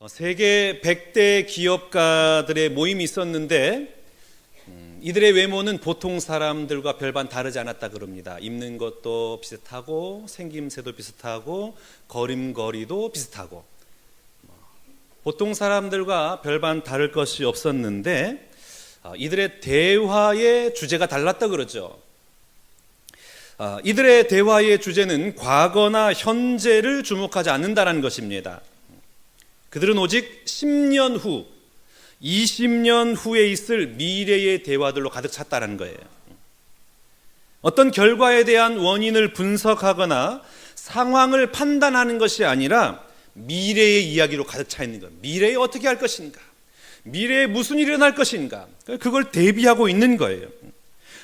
세계 100대 기업가들의 모임이 있었는데 이들의 외모는 보통 사람들과 별반 다르지 않았다 그럽니다. 입는 것도 비슷하고 생김새도 비슷하고 걸음걸이도 비슷하고 보통 사람들과 별반 다를 것이 없었는데 이들의 대화의 주제가 달랐다 그러죠. 이들의 대화의 주제는 과거나 현재를 주목하지 않는다는 것입니다. 그들은 오직 10년 후, 20년 후에 있을 미래의 대화들로 가득 찼다는 거예요. 어떤 결과에 대한 원인을 분석하거나 상황을 판단하는 것이 아니라 미래의 이야기로 가득 차 있는 거예요. 미래에 어떻게 할 것인가? 미래에 무슨 일이 일어날 것인가? 그걸 대비하고 있는 거예요.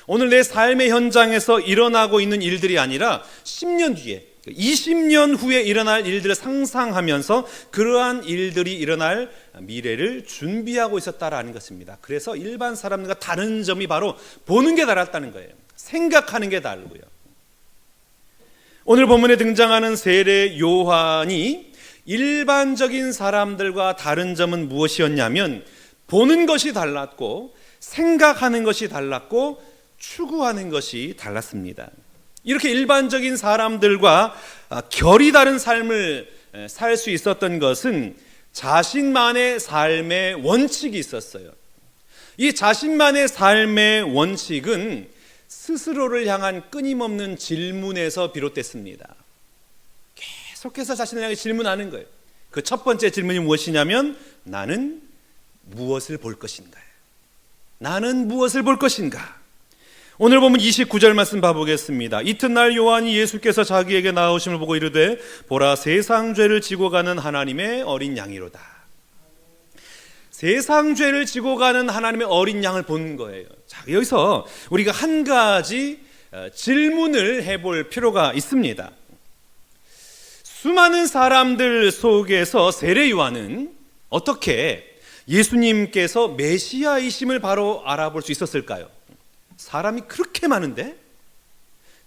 오늘 내 삶의 현장에서 일어나고 있는 일들이 아니라 10년 뒤에 20년 후에 일어날 일들을 상상하면서 그러한 일들이 일어날 미래를 준비하고 있었다라는 것입니다. 그래서 일반 사람들과 다른 점이 바로 보는 게 달랐다는 거예요. 생각하는 게 다르고요. 오늘 본문에 등장하는 세례 요한이 일반적인 사람들과 다른 점은 무엇이었냐면 보는 것이 달랐고 생각하는 것이 달랐고 추구하는 것이 달랐습니다. 이렇게 일반적인 사람들과 결이 다른 삶을 살 수 있었던 것은 자신만의 삶의 원칙이 있었어요. 이 자신만의 삶의 원칙은 스스로를 향한 끊임없는 질문에서 비롯됐습니다. 계속해서 자신을 향해 질문하는 거예요. 그 첫 번째 질문이 무엇이냐면 나는 무엇을 볼 것인가? 나는 무엇을 볼 것인가? 오늘 보면 29절 말씀 봐보겠습니다. 이튿날 요한이 예수께서 자기에게 나오심을 보고 이르되 보라 세상 죄를 지고 가는 하나님의 어린 양이로다. 세상 죄를 지고 가는 하나님의 어린 양을 본 거예요. 자, 여기서 우리가 한 가지 질문을 해볼 필요가 있습니다. 수많은 사람들 속에서 세례 요한은 어떻게 예수님께서 메시아이심을 바로 알아볼 수 있었을까요? 사람이 그렇게 많은데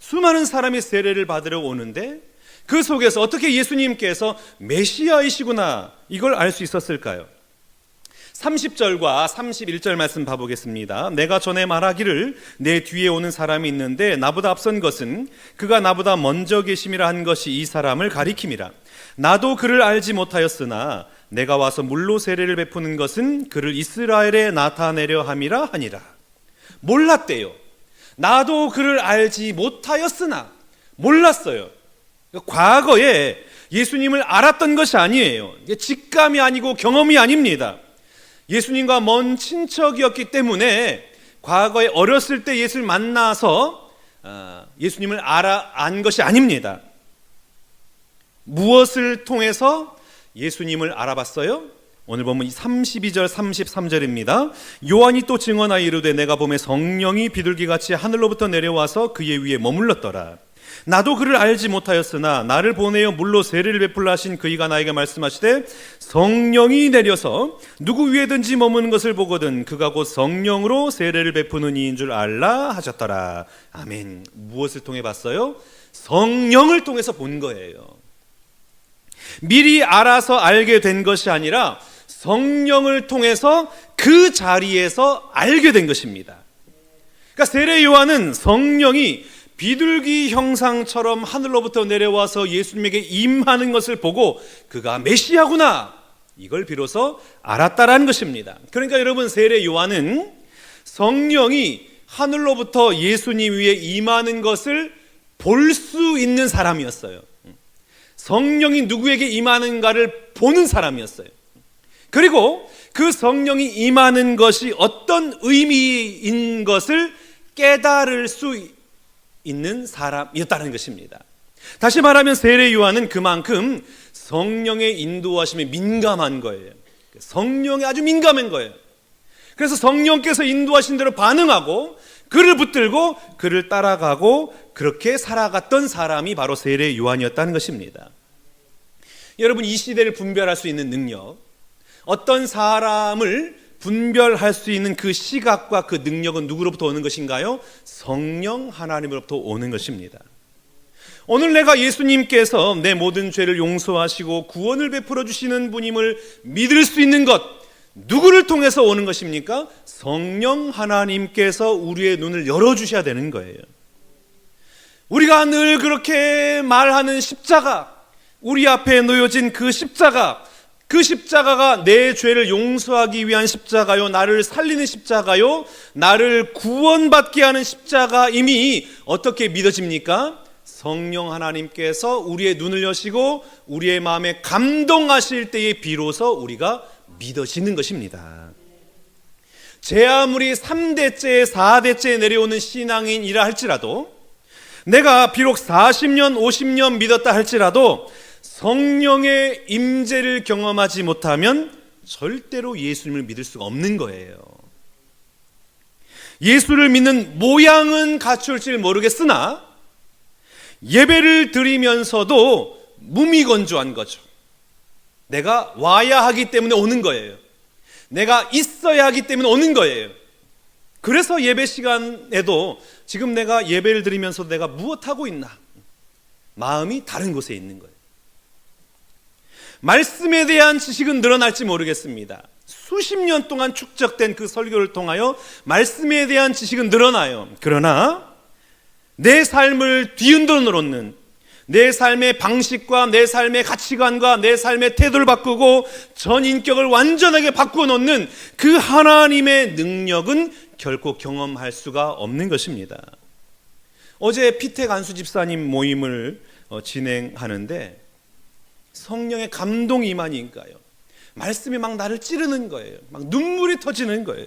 수많은 사람이 세례를 받으러 오는데 그 속에서 어떻게 예수님께서 메시아이시구나 이걸 알 수 있었을까요? 30절과 31절 말씀 봐보겠습니다. 내가 전에 말하기를 내 뒤에 오는 사람이 있는데 나보다 앞선 것은 그가 나보다 먼저 계심이라 한 것이 이 사람을 가리킴이라. 나도 그를 알지 못하였으나 내가 와서 물로 세례를 베푸는 것은 그를 이스라엘에 나타내려 함이라 하니라. 몰랐대요. 나도 그를 알지 못하였으나 몰랐어요. 과거에 예수님을 알았던 것이 아니에요. 직감이 아니고 경험이 아닙니다. 예수님과 먼 친척이었기 때문에 과거에 어렸을 때 예수를 만나서 예수님을 안 것이 아닙니다. 무엇을 통해서 예수님을 알아봤어요? 오늘 보면 32절 33절입니다. 요한이 또 증언하여 이르되 내가 보매 성령이 비둘기같이 하늘로부터 내려와서 그의 위에 머물렀더라. 나도 그를 알지 못하였으나 나를 보내어 물로 세례를 베풀라 하신 그이가 나에게 말씀하시되 성령이 내려서 누구 위에든지 머무는 것을 보거든 그가 곧 성령으로 세례를 베푸는 이인 줄 알라 하셨더라. 아멘. 무엇을 통해 봤어요? 성령을 통해서 본 거예요. 미리 알아서 알게 된 것이 아니라 성령을 통해서 그 자리에서 알게 된 것입니다. 그러니까 세례 요한은 성령이 비둘기 형상처럼 하늘로부터 내려와서 예수님에게 임하는 것을 보고 그가 메시아구나 이걸 비로소 알았다라는 것입니다. 그러니까 여러분 세례 요한은 성령이 하늘로부터 예수님 위에 임하는 것을 볼 수 있는 사람이었어요. 성령이 누구에게 임하는가를 보는 사람이었어요. 그리고 그 성령이 임하는 것이 어떤 의미인 것을 깨달을 수 있는 사람이었다는 것입니다. 다시 말하면 세례 요한은 그만큼 성령의 인도하심에 민감한 거예요. 성령에 아주 민감한 거예요. 그래서 성령께서 인도하신 대로 반응하고 그를 붙들고 그를 따라가고 그렇게 살아갔던 사람이 바로 세례 요한이었다는 것입니다. 여러분 이 시대를 분별할 수 있는 능력, 어떤 사람을 분별할 수 있는 그 시각과 그 능력은 누구로부터 오는 것인가요? 성령 하나님으로부터 오는 것입니다. 오늘 내가 예수님께서 내 모든 죄를 용서하시고 구원을 베풀어 주시는 분임을 믿을 수 있는 것, 누구를 통해서 오는 것입니까? 성령 하나님께서 우리의 눈을 열어주셔야 되는 거예요. 우리가 늘 그렇게 말하는 십자가, 우리 앞에 놓여진 그 십자가가 내 죄를 용서하기 위한 십자가요, 나를 살리는 십자가요, 나를 구원받게 하는 십자가임이 어떻게 믿어집니까? 성령 하나님께서 우리의 눈을 여시고 우리의 마음에 감동하실 때에 비로소 우리가 믿어지는 것입니다. 제 아무리 3대째 4대째 내려오는 신앙인이라 할지라도, 내가 비록 40년 50년 믿었다 할지라도 성령의 임재를 경험하지 못하면 절대로 예수님을 믿을 수가 없는 거예요. 예수를 믿는 모양은 갖출지 모르겠으나 예배를 드리면서도 무미건조한 거죠. 내가 와야 하기 때문에 오는 거예요. 내가 있어야 하기 때문에 오는 거예요. 그래서 예배 시간에도 지금 내가 예배를 드리면서 내가 무엇하고 있나? 마음이 다른 곳에 있는 거예요. 말씀에 대한 지식은 늘어날지 모르겠습니다. 수십 년 동안 축적된 그 설교를 통하여 말씀에 대한 지식은 늘어나요. 그러나 내 삶을 뒤흔들어 놓는, 내 삶의 방식과 내 삶의 가치관과 내 삶의 태도를 바꾸고 전 인격을 완전하게 바꾸어 놓는 그 하나님의 능력은 결코 경험할 수가 없는 것입니다. 어제 피택 안수 집사님 모임을 진행하는데 성령의 감동이 임하니까요, 말씀이 막 나를 찌르는 거예요. 막 눈물이 터지는 거예요.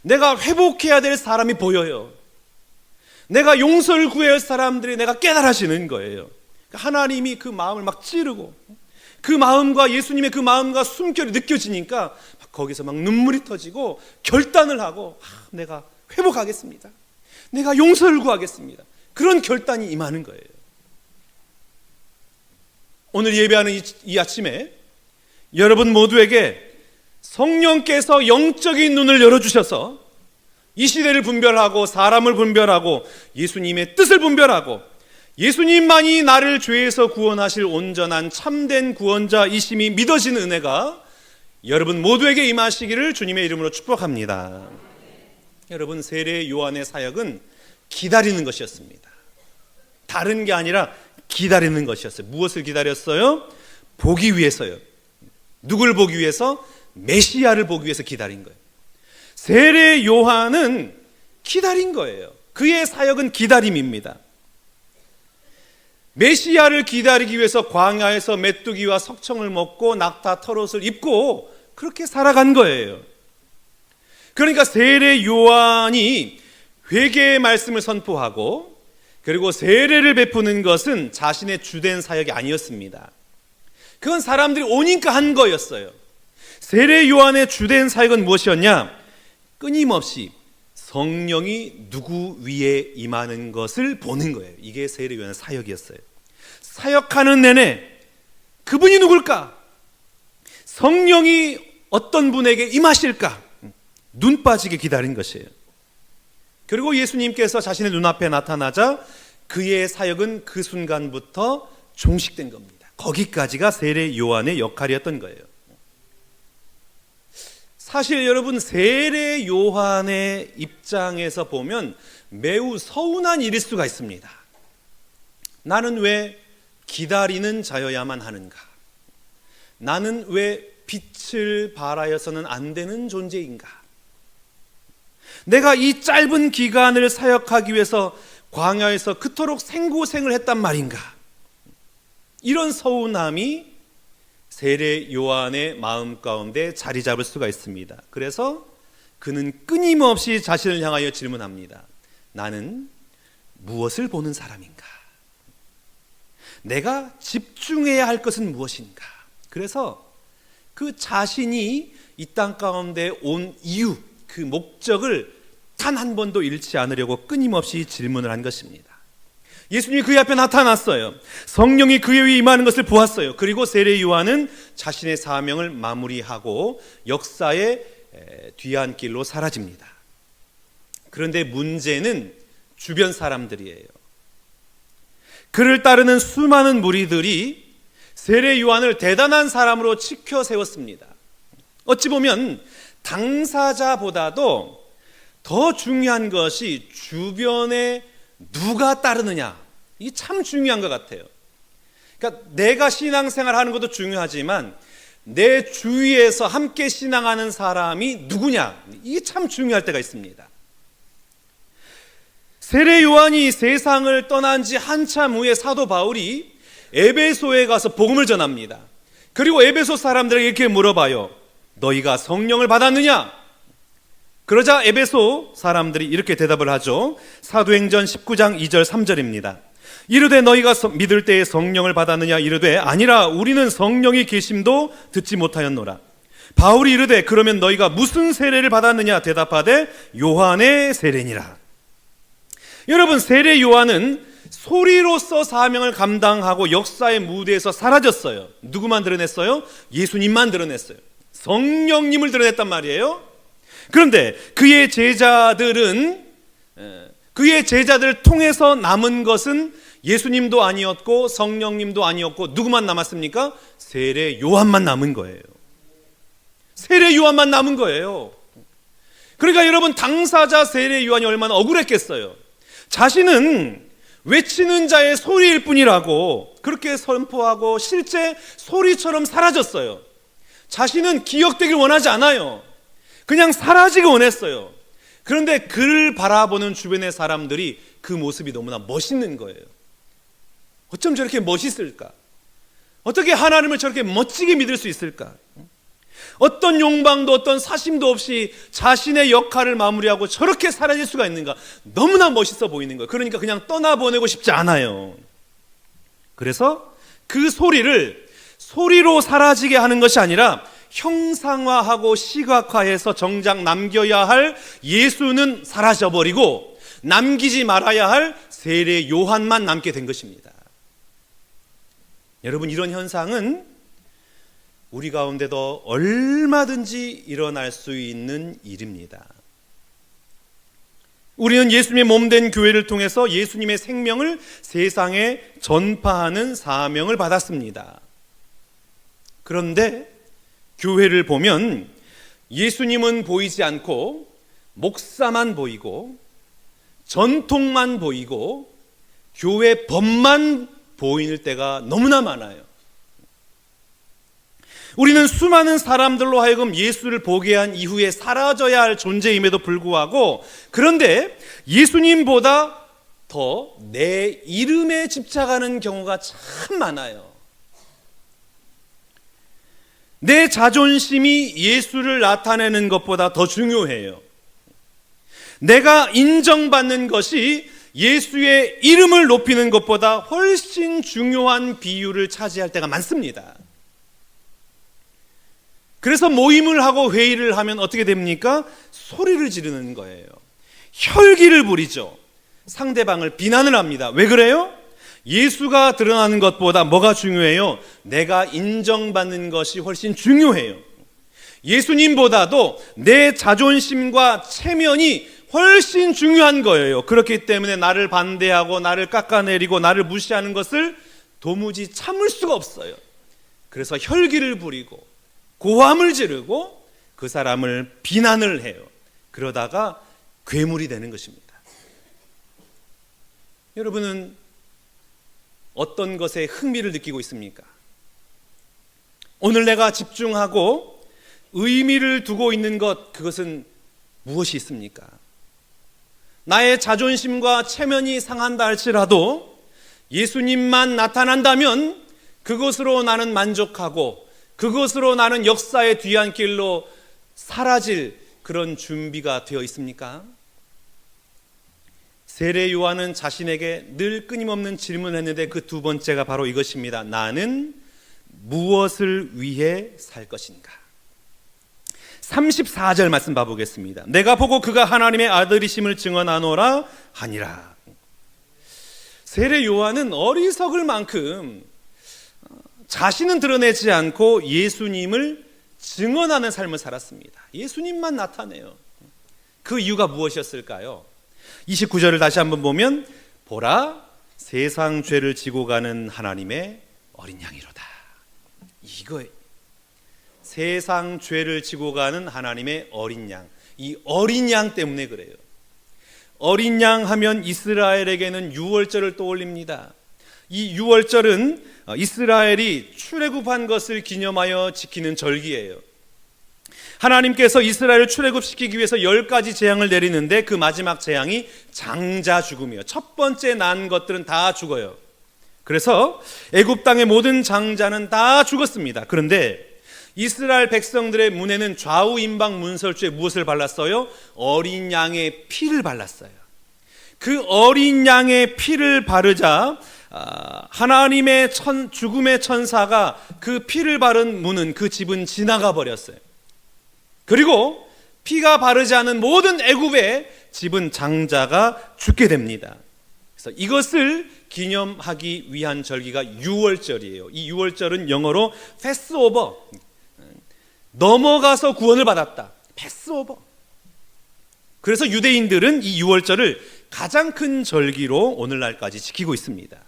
내가 회복해야 될 사람이 보여요. 내가 용서를 구해야 할 사람들이 내가 깨달아지는 거예요. 하나님이 그 마음을 막 찌르고 그 마음과 예수님의 그 마음과 숨결이 느껴지니까 거기서 막 눈물이 터지고 결단을 하고 내가 회복하겠습니다. 내가 용서를 구하겠습니다. 그런 결단이 임하는 거예요. 오늘 예배하는 이 아침에 여러분 모두에게 성령께서 영적인 눈을 열어주셔서 이 시대를 분별하고 사람을 분별하고 예수님의 뜻을 분별하고 예수님만이 나를 죄에서 구원하실 온전한 참된 구원자이심이 믿어지는 은혜가 여러분 모두에게 임하시기를 주님의 이름으로 축복합니다. 여러분, 세례 요한의 사역은 기다리는 것이었습니다. 다른 게 아니라 기다리는 것이었어요. 무엇을 기다렸어요? 보기 위해서요. 누굴 보기 위해서? 메시아를 보기 위해서 기다린 거예요. 세례 요한은 기다린 거예요. 그의 사역은 기다림입니다. 메시아를 기다리기 위해서 광야에서 메뚜기와 석청을 먹고 낙타 털옷을 입고 그렇게 살아간 거예요. 그러니까 세례 요한이 회개의 말씀을 선포하고 그리고 세례를 베푸는 것은 자신의 주된 사역이 아니었습니다. 그건 사람들이 오니까 한 거였어요. 세례 요한의 주된 사역은 무엇이었냐? 끊임없이 성령이 누구 위에 임하는 것을 보는 거예요. 이게 세례 요한의 사역이었어요. 사역하는 내내 그분이 누굴까? 성령이 어떤 분에게 임하실까? 눈 빠지게 기다린 것이에요. 그리고 예수님께서 자신의 눈앞에 나타나자 그의 사역은 그 순간부터 종식된 겁니다. 거기까지가 세례 요한의 역할이었던 거예요. 사실 여러분, 세례 요한의 입장에서 보면 매우 서운한 일일 수가 있습니다. 나는 왜 기다리는 자여야만 하는가? 나는 왜 빛을 발하여서는 안 되는 존재인가? 내가 이 짧은 기간을 사역하기 위해서 광야에서 그토록 생고생을 했단 말인가? 이런 서운함이 세례 요한의 마음 가운데 자리 잡을 수가 있습니다. 그래서 그는 끊임없이 자신을 향하여 질문합니다. 나는 무엇을 보는 사람인가? 내가 집중해야 할 것은 무엇인가? 그래서 그 자신이 이 땅 가운데 온 이유, 그 목적을 단 한 번도 잃지 않으려고 끊임없이 질문을 한 것입니다. 예수님이 그의 앞에 나타났어요. 성령이 그의 위에 임하는 것을 보았어요. 그리고 세례 요한은 자신의 사명을 마무리하고 역사의 뒤안길로 사라집니다. 그런데 문제는 주변 사람들이에요. 그를 따르는 수많은 무리들이 세례 요한을 대단한 사람으로 치켜 세웠습니다. 어찌 보면 당사자보다도 더 중요한 것이 주변에 누가 따르느냐, 이게 참 중요한 것 같아요. 그러니까 내가 신앙생활 하는 것도 중요하지만 내 주위에서 함께 신앙하는 사람이 누구냐, 이게 참 중요할 때가 있습니다. 세례 요한이 세상을 떠난 지 한참 후에 사도 바울이 에베소에 가서 복음을 전합니다. 그리고 에베소 사람들에게 이렇게 물어봐요. 너희가 성령을 받았느냐? 그러자 에베소 사람들이 이렇게 대답을 하죠. 사도행전 19장 2절 3절입니다. 이르되 너희가 믿을 때에 성령을 받았느냐? 이르되 아니라 우리는 성령이 계심도 듣지 못하였노라. 바울이 이르되 그러면 너희가 무슨 세례를 받았느냐? 대답하되 요한의 세례니라. 여러분, 세례 요한은 소리로서 사명을 감당하고 역사의 무대에서 사라졌어요. 누구만 드러냈어요? 예수님만 드러냈어요. 성령님을 드러냈단 말이에요. 그런데 그의 제자들을 통해서 남은 것은 예수님도 아니었고 성령님도 아니었고 누구만 남았습니까? 세례 요한만 남은 거예요. 세례 요한만 남은 거예요. 그러니까 여러분, 당사자 세례 요한이 얼마나 억울했겠어요. 자신은 외치는 자의 소리일 뿐이라고 그렇게 선포하고 실제 소리처럼 사라졌어요. 자신은 기억되길 원하지 않아요. 그냥 사라지기 원했어요. 그런데 그를 바라보는 주변의 사람들이 그 모습이 너무나 멋있는 거예요. 어쩜 저렇게 멋있을까? 어떻게 하나님을 저렇게 멋지게 믿을 수 있을까? 어떤 욕망도 어떤 사심도 없이 자신의 역할을 마무리하고 저렇게 사라질 수가 있는가? 너무나 멋있어 보이는 거예요. 그러니까 그냥 떠나보내고 싶지 않아요. 그래서 그 소리를 소리로 사라지게 하는 것이 아니라 형상화하고 시각화해서 정작 남겨야 할 예수는 사라져버리고 남기지 말아야 할 세례 요한만 남게 된 것입니다. 여러분, 이런 현상은 우리 가운데도 얼마든지 일어날 수 있는 일입니다. 우리는 예수님의 몸된 교회를 통해서 예수님의 생명을 세상에 전파하는 사명을 받았습니다. 그런데 교회를 보면 예수님은 보이지 않고 목사만 보이고 전통만 보이고 교회 법만 보이는 때가 너무나 많아요. 우리는 수많은 사람들로 하여금 예수를 보게 한 이후에 사라져야 할 존재임에도 불구하고, 그런데 예수님보다 더 내 이름에 집착하는 경우가 참 많아요. 내 자존심이 예수를 나타내는 것보다 더 중요해요. 내가 인정받는 것이 예수의 이름을 높이는 것보다 훨씬 중요한 비율을 차지할 때가 많습니다. 그래서 모임을 하고 회의를 하면 어떻게 됩니까? 소리를 지르는 거예요. 혈기를 부리죠. 상대방을 비난을 합니다. 왜 그래요? 예수가 드러나는 것보다 뭐가 중요해요? 내가 인정받는 것이 훨씬 중요해요. 예수님보다도 내 자존심과 체면이 훨씬 중요한 거예요. 그렇기 때문에 나를 반대하고 나를 깎아내리고 나를 무시하는 것을 도무지 참을 수가 없어요. 그래서 혈기를 부리고 고함을 지르고 그 사람을 비난을 해요. 그러다가 괴물이 되는 것입니다. 여러분은 어떤 것에 흥미를 느끼고 있습니까? 오늘 내가 집중하고 의미를 두고 있는 것, 그것은 무엇이 있습니까? 나의 자존심과 체면이 상한다 할지라도 예수님만 나타난다면 그것으로 나는 만족하고 그것으로 나는 역사의 뒤안길로 사라질 그런 준비가 되어 있습니까? 세례 요한은 자신에게 늘 끊임없는 질문을 했는데 그 두 번째가 바로 이것입니다. 나는 무엇을 위해 살 것인가? 34절 말씀 봐보겠습니다. 내가 보고 그가 하나님의 아들이심을 증언하노라 하니라. 세례 요한은 어리석을 만큼 자신은 드러내지 않고 예수님을 증언하는 삶을 살았습니다. 예수님만 나타내요. 그 이유가 무엇이었을까요? 29절을 다시 한번 보면 보라, 세상 죄를 지고 가는 하나님의 어린 양이로다. 이거예요. 세상 죄를 지고 가는 하나님의 어린 양. 이 어린 양 때문에 그래요. 어린 양 하면 이스라엘에게는 유월절을 떠올립니다. 이 유월절은 이스라엘이 출애굽한 것을 기념하여 지키는 절기예요. 하나님께서 이스라엘을 출애굽시키기 위해서 10가지 재앙을 내리는데 그 마지막 재앙이 장자 죽음이에요. 첫 번째 난 것들은 다 죽어요. 그래서 애굽 땅의 모든 장자는 다 죽었습니다. 그런데 이스라엘 백성들의 문에는 좌우 임방 문설주에 무엇을 발랐어요? 어린 양의 피를 발랐어요. 그 어린 양의 피를 바르자 하나님의 죽음의 천사가 그 피를 바른 문은 그 집은 지나가 버렸어요. 그리고 피가 바르지 않은 모든 애굽의 집은 장자가 죽게 됩니다. 그래서 이것을 기념하기 위한 절기가 유월절이에요. 이 유월절은 영어로 패스오버, 넘어가서 구원을 받았다. 패스오버. 그래서 유대인들은 이 유월절을 가장 큰 절기로 오늘날까지 지키고 있습니다.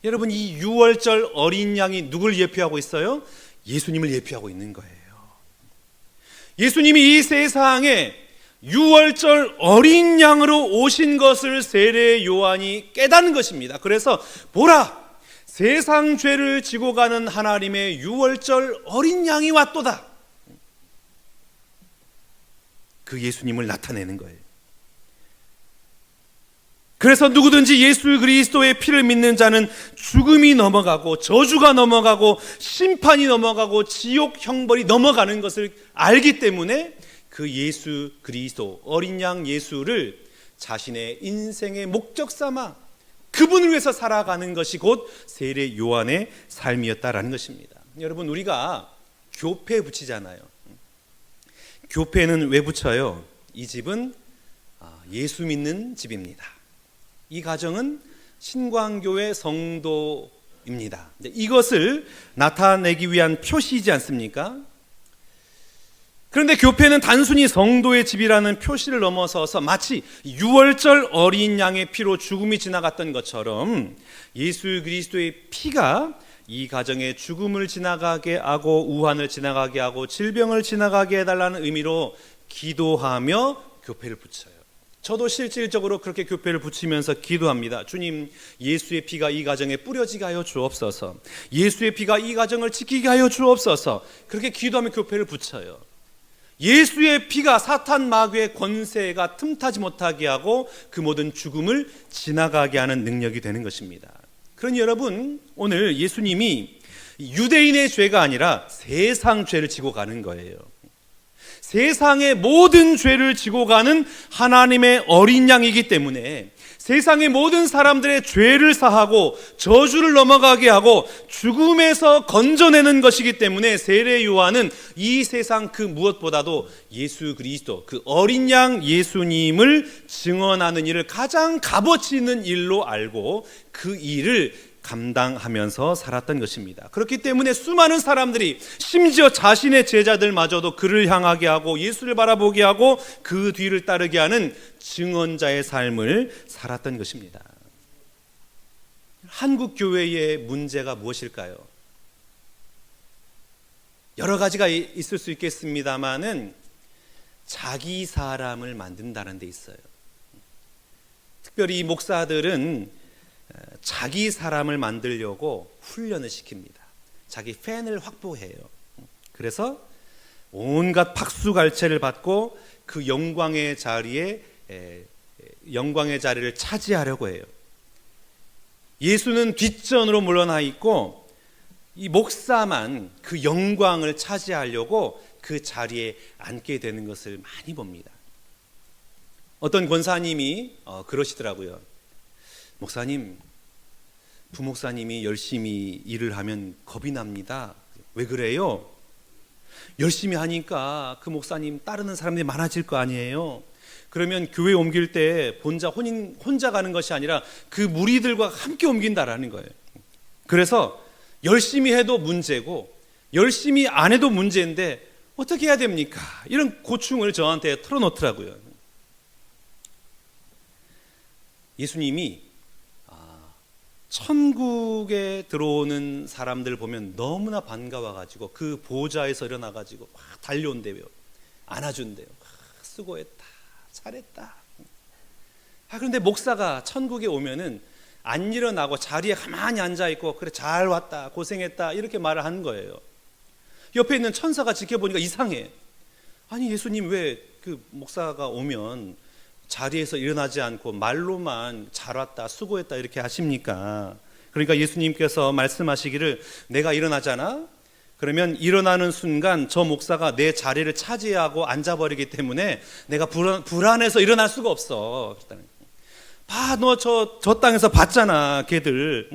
여러분, 이 유월절 어린 양이 누굴 예표하고 있어요? 예수님을 예표하고 있는 거예요. 예수님이 이 세상에 유월절 어린 양으로 오신 것을 세례 요한이 깨닫는 것입니다. 그래서 보라, 세상 죄를 지고 가는 하나님의 유월절 어린 양이 왔도다. 그 예수님을 나타내는 거예요. 그래서 누구든지 예수 그리스도의 피를 믿는 자는 죽음이 넘어가고 저주가 넘어가고 심판이 넘어가고 지옥 형벌이 넘어가는 것을 알기 때문에 그 예수 그리스도 어린 양 예수를 자신의 인생의 목적 삼아 그분을 위해서 살아가는 것이 곧 세례 요한의 삶이었다라는 것입니다. 여러분, 우리가 교패 붙이잖아요. 교패는 왜 붙여요? 이 집은 예수 믿는 집입니다. 이 가정은 신광교회 성도입니다. 이것을 나타내기 위한 표시이지 않습니까? 그런데 교패는 단순히 성도의 집이라는 표시를 넘어서서 마치 유월절 어린 양의 피로 죽음이 지나갔던 것처럼 예수 그리스도의 피가 이 가정의 죽음을 지나가게 하고 우환을 지나가게 하고 질병을 지나가게 해달라는 의미로 기도하며 교패를 붙여요. 저도 실질적으로 그렇게 교패를 붙이면서 기도합니다. 주님, 예수의 피가 이 가정에 뿌려지게 하여 주옵소서. 예수의 피가 이 가정을 지키게 하여 주옵소서. 그렇게 기도하며 교패를 붙여요. 예수의 피가 사탄 마귀의 권세가 틈타지 못하게 하고 그 모든 죽음을 지나가게 하는 능력이 되는 것입니다. 그러니 여러분, 오늘 예수님이 유대인의 죄가 아니라 세상 죄를 지고 가는 거예요. 세상의 모든 죄를 지고 가는 하나님의 어린 양이기 때문에 세상의 모든 사람들의 죄를 사하고 저주를 넘어가게 하고 죽음에서 건져내는 것이기 때문에 세례 요한은 이 세상 그 무엇보다도 예수 그리스도, 그 어린 양 예수님을 증언하는 일을 가장 값어치 있는 일로 알고 그 일을 감당하면서 살았던 것입니다. 그렇기 때문에 수많은 사람들이 심지어 자신의 제자들마저도 그를 향하게 하고 예수를 바라보게 하고 그 뒤를 따르게 하는 증언자의 삶을 살았던 것입니다. 한국 교회의 문제가 무엇일까요? 여러 가지가 있을 수 있겠습니다만은 자기 사람을 만든다는 데 있어요. 특별히 목사들은 자기 사람을 만들려고 훈련을 시킵니다. 자기 팬을 확보해요. 그래서 온갖 박수갈채를 받고 그 영광의 자리를 차지하려고 해요. 예수는 뒷전으로 물러나 있고 이 목사만 그 영광을 차지하려고 그 자리에 앉게 되는 것을 많이 봅니다. 어떤 권사님이 그러시더라고요. 목사님, 부목사님이 열심히 일을 하면 겁이 납니다. 왜 그래요? 열심히 하니까 그 목사님 따르는 사람들이 많아질 거 아니에요. 그러면 교회 옮길 때 혼자 가는 것이 아니라 그 무리들과 함께 옮긴다라는 거예요. 그래서 열심히 해도 문제고 열심히 안 해도 문제인데 어떻게 해야 됩니까? 이런 고충을 저한테 털어놓더라고요. 예수님이 천국에 들어오는 사람들 보면 너무나 반가워가지고 그 보좌에서 일어나가지고 막 달려온대요. 안아준대요. 수고했다, 잘했다. 그런데 목사가 천국에 오면은 안 일어나고 자리에 가만히 앉아있고, 그래 잘 왔다, 고생했다, 이렇게 말을 하는 거예요. 옆에 있는 천사가 지켜보니까 이상해. 아니, 예수님 왜 그 목사가 오면 자리에서 일어나지 않고 말로만 잘 왔다, 수고했다 이렇게 하십니까? 그러니까 예수님께서 말씀하시기를, 내가 일어나잖아? 그러면 일어나는 순간 저 목사가 내 자리를 차지하고 앉아버리기 때문에 내가 불안해서 일어날 수가 없어. 봐, 너 저 땅에서 봤잖아. 걔들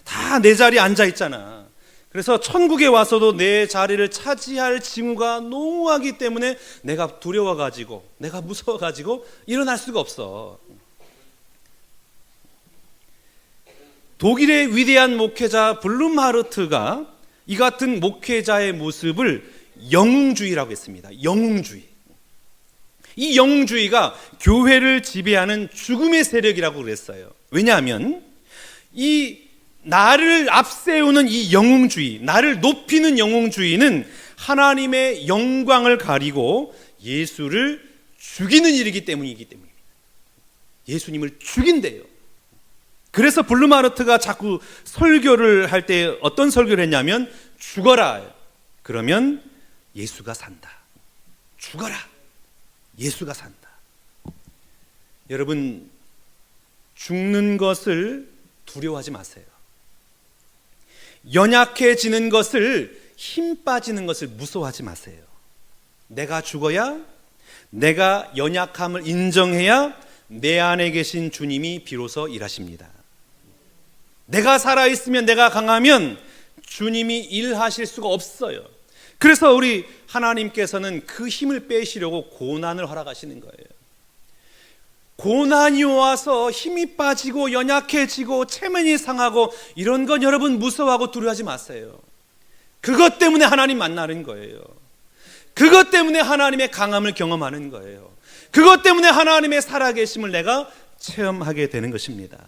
다 내 자리에 앉아있잖아. 그래서 천국에 와서도 내 자리를 차지할 징후가 농후하기 때문에 내가 두려워가지고, 내가 무서워가지고 일어날 수가 없어. 독일의 위대한 목회자 블룸하르트가 이 같은 목회자의 모습을 영웅주의라고 했습니다. 영웅주의. 이 영웅주의가 교회를 지배하는 죽음의 세력이라고 그랬어요. 왜냐하면 이 나를 앞세우는 이 영웅주의, 나를 높이는 영웅주의는 하나님의 영광을 가리고 예수를 죽이는 일이기 때문입니다. 예수님을 죽인대요. 그래서 블루마르트가 자꾸 설교를 할 때 어떤 설교를 했냐면, 죽어라, 그러면 예수가 산다. 죽어라, 예수가 산다. 여러분, 죽는 것을 두려워하지 마세요. 연약해지는 것을, 힘 빠지는 것을 무서워하지 마세요. 내가 죽어야, 내가 연약함을 인정해야 내 안에 계신 주님이 비로소 일하십니다. 내가 살아있으면, 내가 강하면 주님이 일하실 수가 없어요. 그래서 우리 하나님께서는 그 힘을 빼시려고 고난을 허락하시는 거예요. 고난이 와서 힘이 빠지고 연약해지고 체면이 상하고 이런 건 여러분 무서워하고 두려워하지 마세요. 그것 때문에 하나님 만나는 거예요. 그것 때문에 하나님의 강함을 경험하는 거예요. 그것 때문에 하나님의 살아계심을 내가 체험하게 되는 것입니다.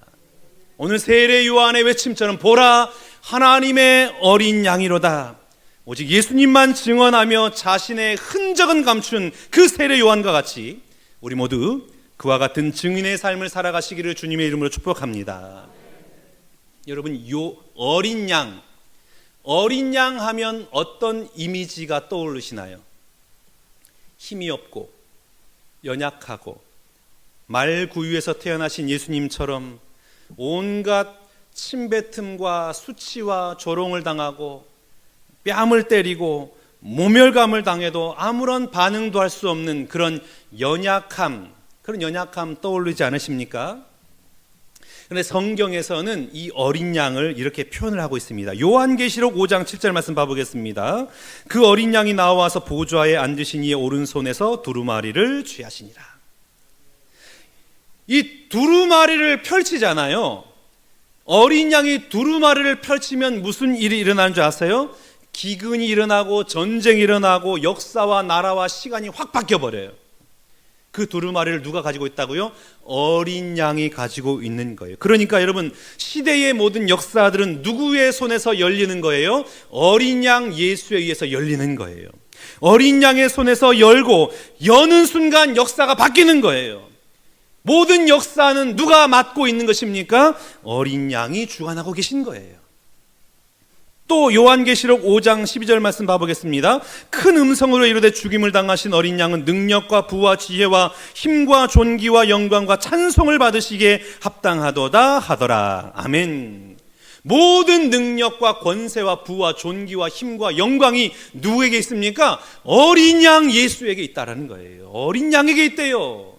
오늘 세례 요한의 외침처럼, 보라 하나님의 어린 양이로다. 오직 예수님만 증언하며 자신의 흔적은 감춘 그 세례 요한과 같이 우리 모두 그와 같은 증인의 삶을 살아가시기를 주님의 이름으로 축복합니다. 여러분, 요 어린 양 하면 어떤 이미지가 떠오르시나요? 힘이 없고 연약하고 말구유에서 태어나신 예수님처럼 온갖 침뱉음과 수치와 조롱을 당하고 뺨을 때리고 모멸감을 당해도 아무런 반응도 할 수 없는 그런 연약함 떠올리지 않으십니까? 그런데 성경에서는 이 어린 양을 이렇게 표현을 하고 있습니다. 요한계시록 5장 7절 말씀 봐보겠습니다. 그 어린 양이 나와서 보좌에 앉으신 이의 오른손에서 두루마리를 취하시니라. 이 두루마리를 펼치잖아요. 어린 양이 두루마리를 펼치면 무슨 일이 일어나는 줄 아세요? 기근이 일어나고 전쟁이 일어나고 역사와 나라와 시간이 확 바뀌어버려요. 그 두루마리를 누가 가지고 있다고요? 어린 양이 가지고 있는 거예요. 그러니까 여러분, 시대의 모든 역사들은 누구의 손에서 열리는 거예요? 어린 양 예수에 의해서 열리는 거예요. 어린 양의 손에서 열고 여는 순간 역사가 바뀌는 거예요. 모든 역사는 누가 맡고 있는 것입니까? 어린 양이 주관하고 계신 거예요. 또 요한계시록 5장 12절 말씀 봐보겠습니다. 큰 음성으로 이르되 죽임을 당하신 어린 양은 능력과 부와 지혜와 힘과 존귀와 영광과 찬송을 받으시기에 합당하도다 하더라. 아멘. 모든 능력과 권세와 부와 존귀와 힘과 영광이 누구에게 있습니까? 어린 양 예수에게 있다라는 거예요. 어린 양에게 있대요.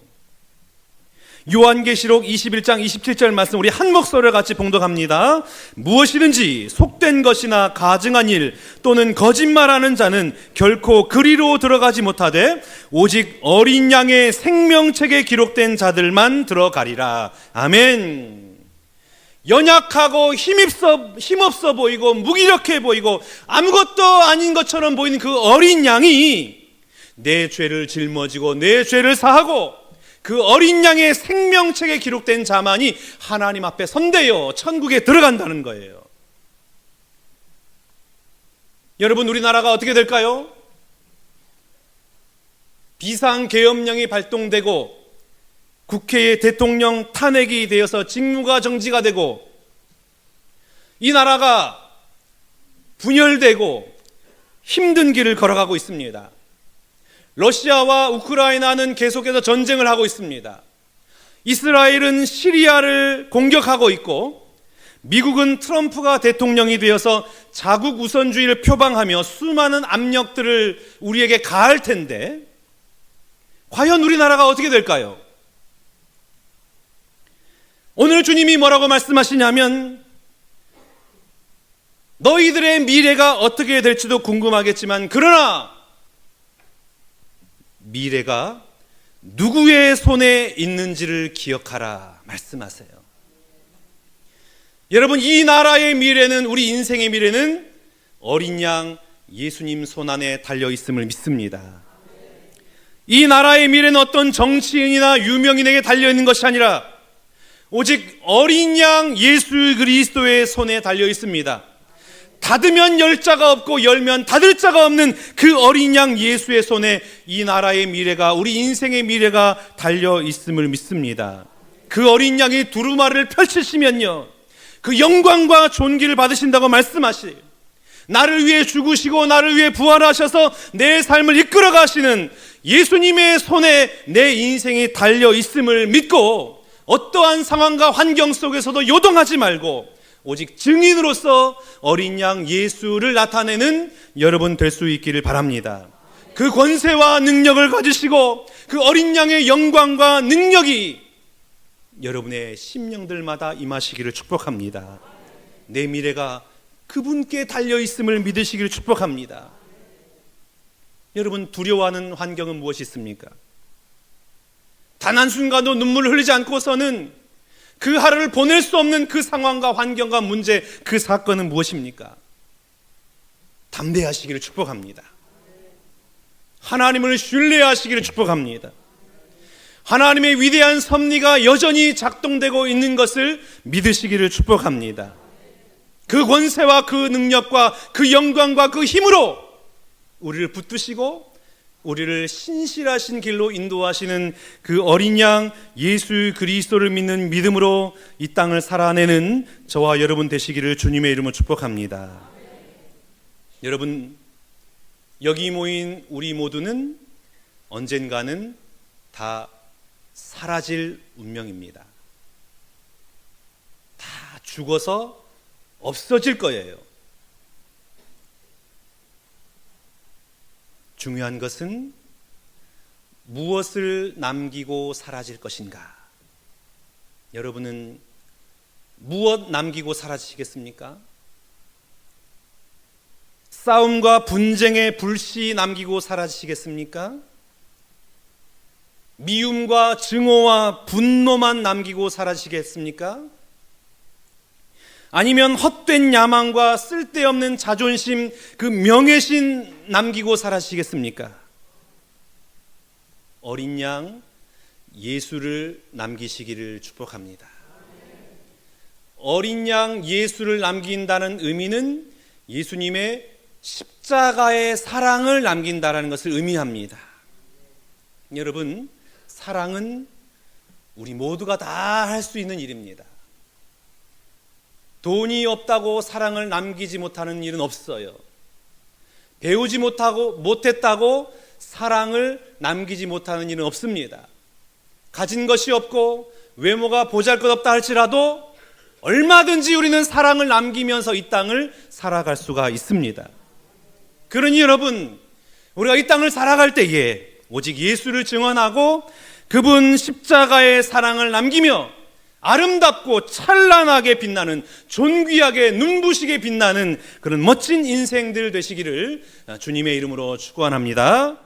요한계시록 21장 27절 말씀 우리 한 목소리를 같이 봉독합니다. 무엇이든지 속된 것이나 가증한 일 또는 거짓말하는 자는 결코 그리로 들어가지 못하되 오직 어린 양의 생명책에 기록된 자들만 들어가리라. 아멘. 연약하고 힘없어 보이고 무기력해 보이고 아무것도 아닌 것처럼 보이는 그 어린 양이 내 죄를 짊어지고 내 죄를 사하고 그 어린 양의 생명책에 기록된 자만이 하나님 앞에 선대요 천국에 들어간다는 거예요. 여러분, 우리나라가 어떻게 될까요? 비상계엄령이 발동되고 국회의 대통령 탄핵이 되어서 직무가 정지가 되고 이 나라가 분열되고 힘든 길을 걸어가고 있습니다. 러시아와 우크라이나는 계속해서 전쟁을 하고 있습니다. 이스라엘은 시리아를 공격하고 있고 미국은 트럼프가 대통령이 되어서 자국 우선주의를 표방하며 수많은 압력들을 우리에게 가할 텐데 과연 우리나라가 어떻게 될까요? 오늘 주님이 뭐라고 말씀하시냐면 너희들의 미래가 어떻게 될지도 궁금하겠지만 그러나 미래가 누구의 손에 있는지를 기억하라 말씀하세요. 여러분, 이 나라의 미래는, 우리 인생의 미래는 어린 양 예수님 손 안에 달려 있음을 믿습니다. 이 나라의 미래는 어떤 정치인이나 유명인에게 달려 있는 것이 아니라 오직 어린 양 예수 그리스도의 손에 달려 있습니다. 닫으면 열 자가 없고 열면 닫을 자가 없는 그 어린 양 예수의 손에 이 나라의 미래가, 우리 인생의 미래가 달려 있음을 믿습니다. 그 어린 양이 두루마리를 펼치시면요, 그 영광과 존귀를 받으신다고 말씀하시, 나를 위해 죽으시고 나를 위해 부활하셔서 내 삶을 이끌어 가시는 예수님의 손에 내 인생이 달려 있음을 믿고 어떠한 상황과 환경 속에서도 요동하지 말고 오직 증인으로서 어린 양 예수를 나타내는 여러분 될 수 있기를 바랍니다. 그 권세와 능력을 가지시고 그 어린 양의 영광과 능력이 여러분의 심령들마다 임하시기를 축복합니다. 내 미래가 그분께 달려 있음을 믿으시기를 축복합니다. 여러분, 두려워하는 환경은 무엇이 있습니까? 단 한순간도 눈물을 흘리지 않고서는 그 하루를 보낼 수 없는 그 상황과 환경과 문제, 그 사건은 무엇입니까? 담대하시기를 축복합니다. 하나님을 신뢰하시기를 축복합니다. 하나님의 위대한 섭리가 여전히 작동되고 있는 것을 믿으시기를 축복합니다. 그 권세와 그 능력과 그 영광과 그 힘으로 우리를 붙드시고 우리를 신실하신 길로 인도하시는 그 어린 양 예수 그리스도를 믿는 믿음으로 이 땅을 살아내는 저와 여러분 되시기를 주님의 이름으로 축복합니다. 여러분, 여기 모인 우리 모두는 언젠가는 다 사라질 운명입니다. 다 죽어서 없어질 거예요. 중요한 것은 무엇을 남기고 사라질 것인가? 여러분은 무엇 남기고 사라지시겠습니까? 싸움과 분쟁의 불씨 남기고 사라지시겠습니까? 미움과 증오와 분노만 남기고 사라지시겠습니까? 아니면 헛된 야망과 쓸데없는 자존심, 그 명예심 남기고 사라지시겠습니까? 어린 양 예수를 남기시기를 축복합니다. 어린 양 예수를 남긴다는 의미는 예수님의 십자가의 사랑을 남긴다는 것을 의미합니다. 여러분, 사랑은 우리 모두가 다 할 수 있는 일입니다. 돈이 없다고 사랑을 남기지 못하는 일은 없어요. 배우지 못했다고 사랑을 남기지 못하는 일은 없습니다. 가진 것이 없고 외모가 보잘것없다 할지라도 얼마든지 우리는 사랑을 남기면서 이 땅을 살아갈 수가 있습니다. 그러니 여러분, 우리가 이 땅을 살아갈 때에 오직 예수를 증언하고 그분 십자가의 사랑을 남기며 아름답고 찬란하게 빛나는, 존귀하게 눈부시게 빛나는 그런 멋진 인생들 되시기를 주님의 이름으로 축원합니다.